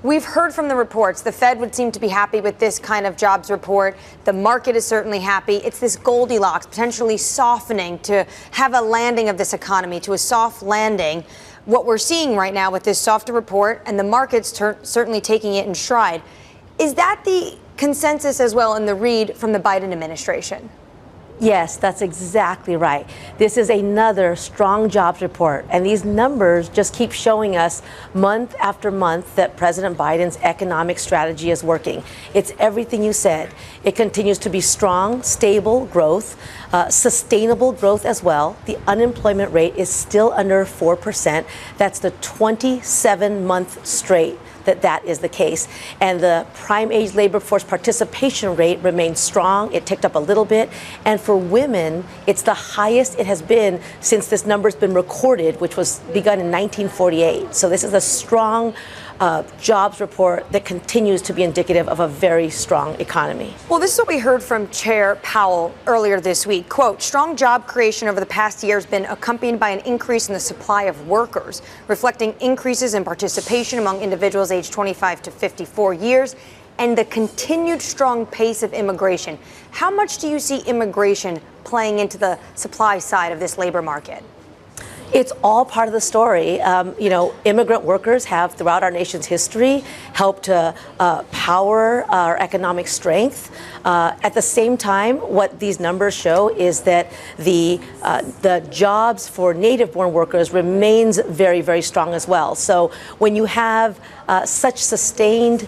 We've heard from the reports. The Fed would seem to be happy with this kind of jobs report. The market is certainly happy. It's this Goldilocks, potentially softening to have a landing of this economy, to a soft landing. What we're seeing right now with this softer report and the markets certainly taking it in stride. Is that the consensus as well in the read from the Biden administration? Yes, that's exactly right. This is another strong jobs report, and these numbers just keep showing us month after month that President Biden's economic strategy is working. It's everything you said. It continues to be strong, stable growth, sustainable growth as well. The unemployment rate is still under 4%. That's the 27-month straight that is the case. And the prime age labor force participation rate remains strong. It ticked up a little bit. And for women, it's the highest it has been since this number's been recorded, which was begun in 1948. So this is a strong jobs report that continues to be indicative of a very strong economy. Well, this is what we heard from Chair Powell earlier this week. Quote, strong job creation over the past year has been accompanied by an increase in the supply of workers, reflecting increases in participation among individuals aged 25 to 54 years and the continued strong pace of immigration. How much do you see immigration playing into the supply side of this labor market? It's all part of the story. Immigrant workers have, throughout our nation's history, helped to power our economic strength. At the same time, what these numbers show is that the jobs for native-born workers remains very, very strong as well. So when you have such sustained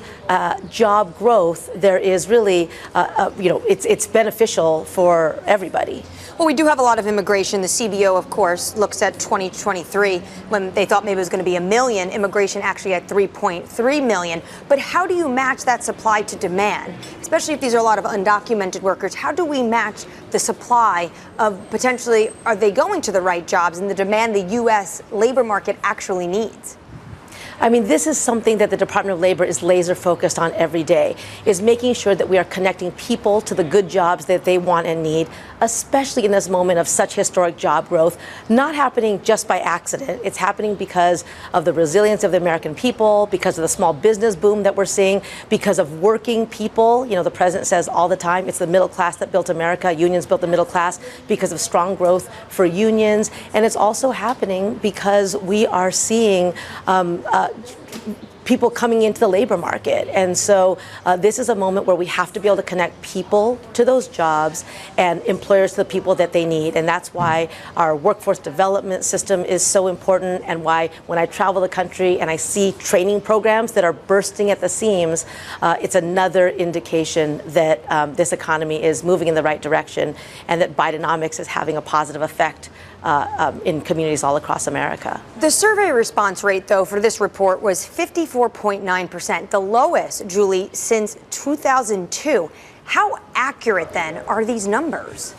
job growth, there is really, it's beneficial for everybody. Well, we do have a lot of immigration. The CBO, of course, looks at 2023 when they thought maybe it was going to be 1 million. Immigration actually at 3.3 million. But how do you match that supply to demand, especially if these are a lot of undocumented workers? How do we match the supply of potentially, are they going to the right jobs and the demand the U.S. labor market actually needs? I mean, this is something that the Department of Labor is laser focused on every day, is making sure that we are connecting people to the good jobs that they want and need, especially in this moment of such historic job growth, not happening just by accident. It's happening because of the resilience of the American people, because of the small business boom that we're seeing, because of working people. You know, the president says all the time, it's the middle class that built America. Unions built the middle class because of strong growth for unions. And it's also happening because we are seeing people coming into the labor market. And so this is a moment where we have to be able to connect people to those jobs and employers to the people that they need. And that's why our workforce development system is so important, and why when I travel the country and I see training programs that are bursting at the seams, it's another indication that this economy is moving in the right direction and that Bidenomics is having a positive effect in communities all across America. The survey response rate, though, for this report was 54.9%, the lowest, Julie, since 2002. How accurate, then, are these numbers?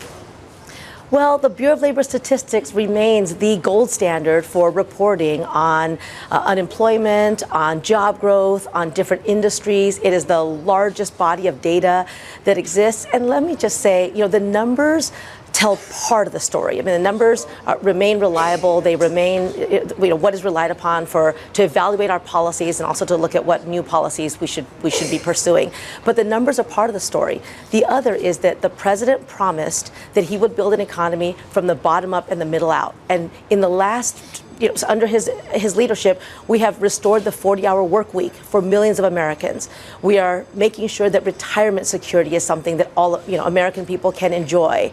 Well, the Bureau of Labor Statistics remains the gold standard for reporting on unemployment, on job growth, on different industries. It is the largest body of data that exists. And let me just say, the numbers tell part of the story. I mean, the numbers remain reliable. They remain, what is relied upon to evaluate our policies and also to look at what new policies we should be pursuing. But the numbers are part of the story. The other is that the president promised that he would build an economy from the bottom up and the middle out. And in the last under his leadership, we have restored the 40-hour work week for millions of Americans. We are making sure that retirement security is something that all American people can enjoy.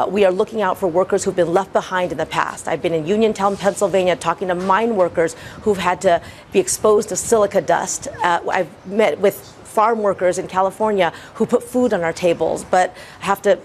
We are looking out for workers who've been left behind in the past. I've been in Uniontown, Pennsylvania, talking to mine workers who've had to be exposed to silica dust. I've met with farm workers in California who put food on our tables, but have to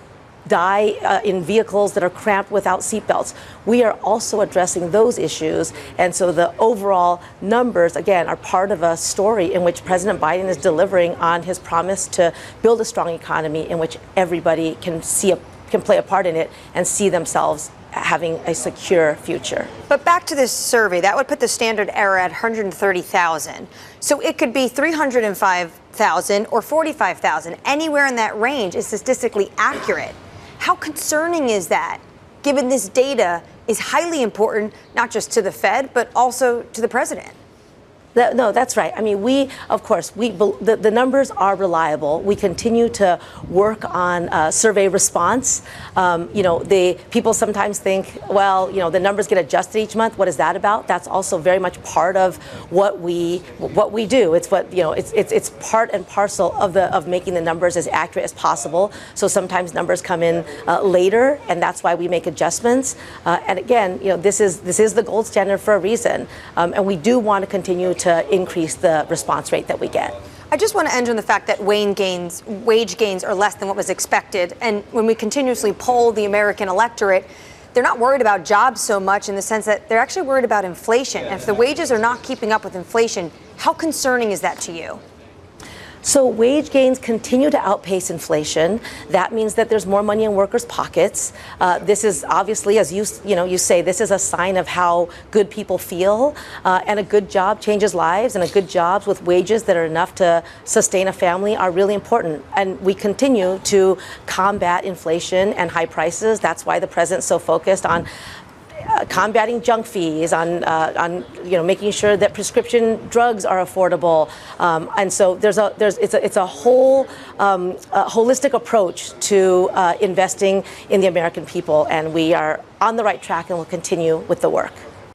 die in vehicles that are cramped without seatbelts. We are also addressing those issues. And so the overall numbers, again, are part of a story in which President Biden is delivering on his promise to build a strong economy in which everybody can play a part in it and see themselves having a secure future. But back to this survey, that would put the standard error at 130,000. So it could be 305,000 or 45,000. Anywhere in that range is statistically accurate. How concerning is that, given this data is highly important, not just to the Fed, but also to the president? No, that's right. I mean, the numbers are reliable. We continue to work on survey response. People sometimes think, well, the numbers get adjusted each month. What is that about? That's also very much part of what we do. It's it's part and parcel of making the numbers as accurate as possible. So sometimes numbers come in later, and that's why we make adjustments. And again, this is the gold standard for a reason, and we do want to continue to increase the response rate that we get. I just want to end on the fact that wage gains are less than what was expected. And when we continuously poll the American electorate, they're not worried about jobs so much in the sense that they're actually worried about inflation. And if the wages are not keeping up with inflation, how concerning is that to you? So wage gains continue to outpace inflation. That means that there's more money in workers' pockets. This is obviously, as you say, this is a sign of how good people feel. And a good job changes lives, and a good jobs with wages that are enough to sustain a family are really important. And we continue to combat inflation and high prices. That's why the president's so focused on combating junk fees, on making sure that prescription drugs are affordable, and so it's a whole holistic approach to investing in the American people, and we are on the right track and will continue with the work.